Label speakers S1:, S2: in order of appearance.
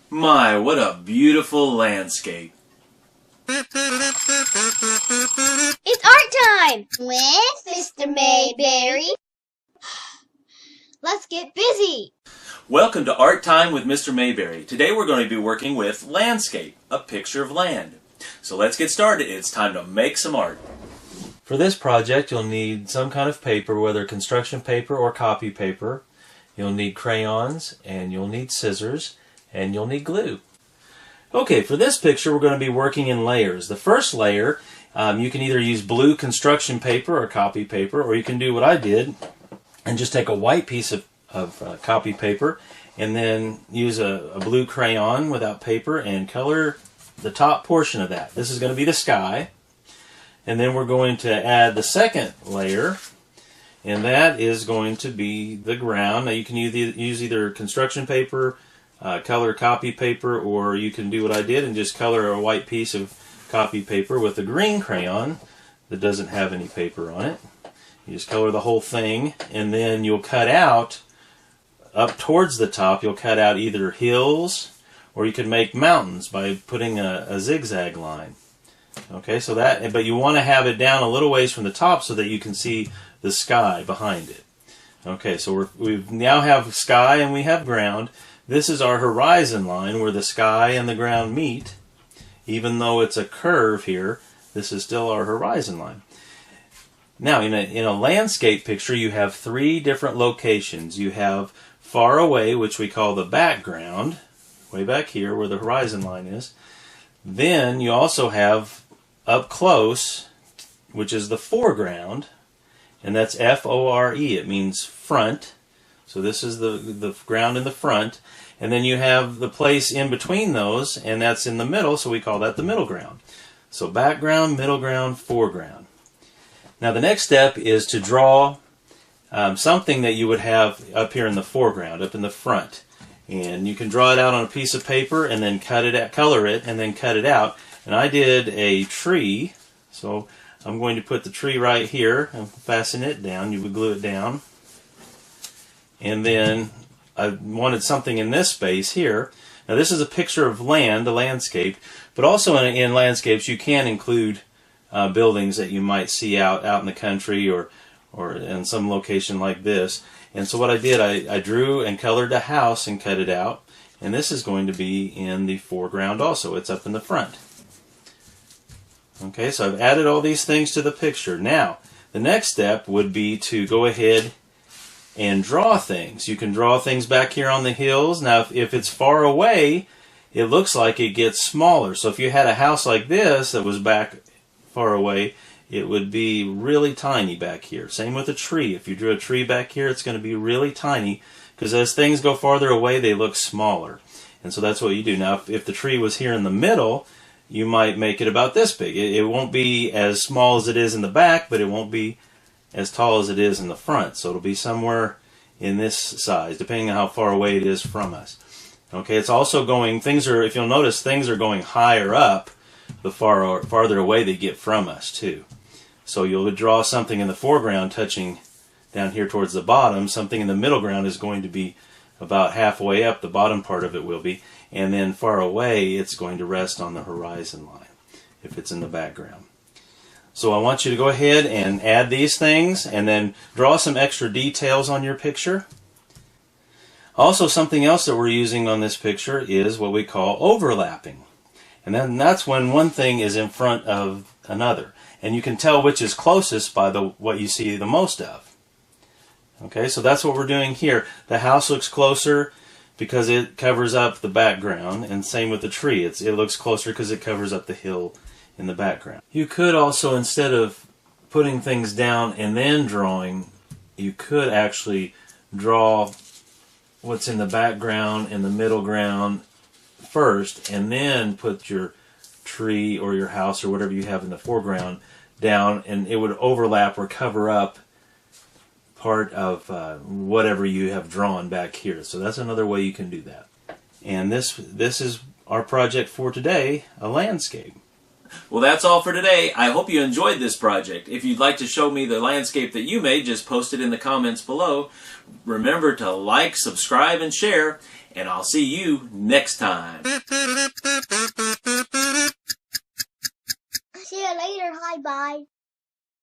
S1: My, what a beautiful landscape.
S2: It's art time with Mr. Mayberry. Let's get busy.
S1: Welcome to Art Time with Mr. Mayberry. Today we're going to be working with landscape, a picture of land. So let's get started. It's time to make some art. For this project you'll need some kind of paper, whether construction paper or copy paper. You'll need crayons, and you'll need scissors, and you'll need glue. Okay, for this picture we're going to be working in layers. The first layer, you can either use blue construction paper or copy paper, or you can do what I did and just take a white piece of copy paper and then use a blue crayon without paper and color the top portion of that. This is going to be the sky. And then we're going to add the second layer, and that is going to be the ground. Now you can use either construction paper, color copy paper, or you can do what I did and just color a white piece of copy paper with a green crayon that doesn't have any paper on it. You just color the whole thing, and then you'll cut out, up towards the top, you'll cut out either hills, or you can make mountains by putting a zigzag line. Okay, so that, but you want to have it down a little ways from the top so that you can see the sky behind it. Okay, so we now have sky and we have ground. This is our horizon line where the sky and the ground meet. Even though it's a curve here, this is still our horizon line. Now, in a landscape picture, you have three different locations. You have far away, which we call the background, way back here where the horizon line is. Then you also have up close, which is the foreground, and that's F-O-R-E. It means front. So this is the ground in the front. And then you have the place in between those, and that's in the middle, so we call that the middle ground. So background, middle ground, foreground. Now the next step is to draw something that you would have up here in the foreground, up in the front. And you can draw it out on a piece of paper and then cut it out, color it, and then cut it out. And I did a tree, so I'm going to put the tree right here and fasten it down. You would glue it down. And then I wanted something in this space here. Now this is a picture of land, a landscape, but also in landscapes you can include buildings that you might see out in the country or in some location like this. And so what I did, I drew and colored a house and cut it out. And this is going to be in the foreground also. It's up in the front. Okay, so I've added all these things to the picture. Now, the next step would be to go ahead and draw things. You can draw things back here on the hills. Now, if it's far away, it looks like it gets smaller. So if you had a house like this that was back far away, it would be really tiny back here. Same with a tree. If you drew a tree back here, it's going to be really tiny because as things go farther away, they look smaller. And so that's what you do. Now, if the tree was here in the middle, you might make it about this big. It won't be as small as it is in the back, but it won't be as tall as it is in the front. So it'll be somewhere in this size, depending on how far away it is from us. Okay, it's also going, if you'll notice, things are going higher up the farther away they get from us too. So you'll draw something in the foreground touching down here towards the bottom. Something in the middle ground is going to be about halfway up, the bottom part of it will be, and then far away it's going to rest on the horizon line if it's in the background. So I want you to go ahead and add these things and then draw some extra details on your picture. Also, something else that we're using on this picture is what we call overlapping. And then that's when one thing is in front of another. And you can tell which is closest by what you see the most of. Okay, so that's what we're doing here. The house looks closer because it covers up the background, and same with the tree. It looks closer because it covers up the hill in the background. You could also, instead of putting things down and then drawing, you could actually draw what's in the background and the middle ground first, and then put your tree or your house or whatever you have in the foreground down, and it would overlap or cover up part of whatever you have drawn back here. So that's another way you can do that. And this is our project for today, a landscape. Well, that's all for today. I hope you enjoyed this project. If you'd like to show me the landscape that you made, just post it in the comments below. Remember to like, subscribe, and share. and I'll see you next time.
S2: See you later. Hi, bye.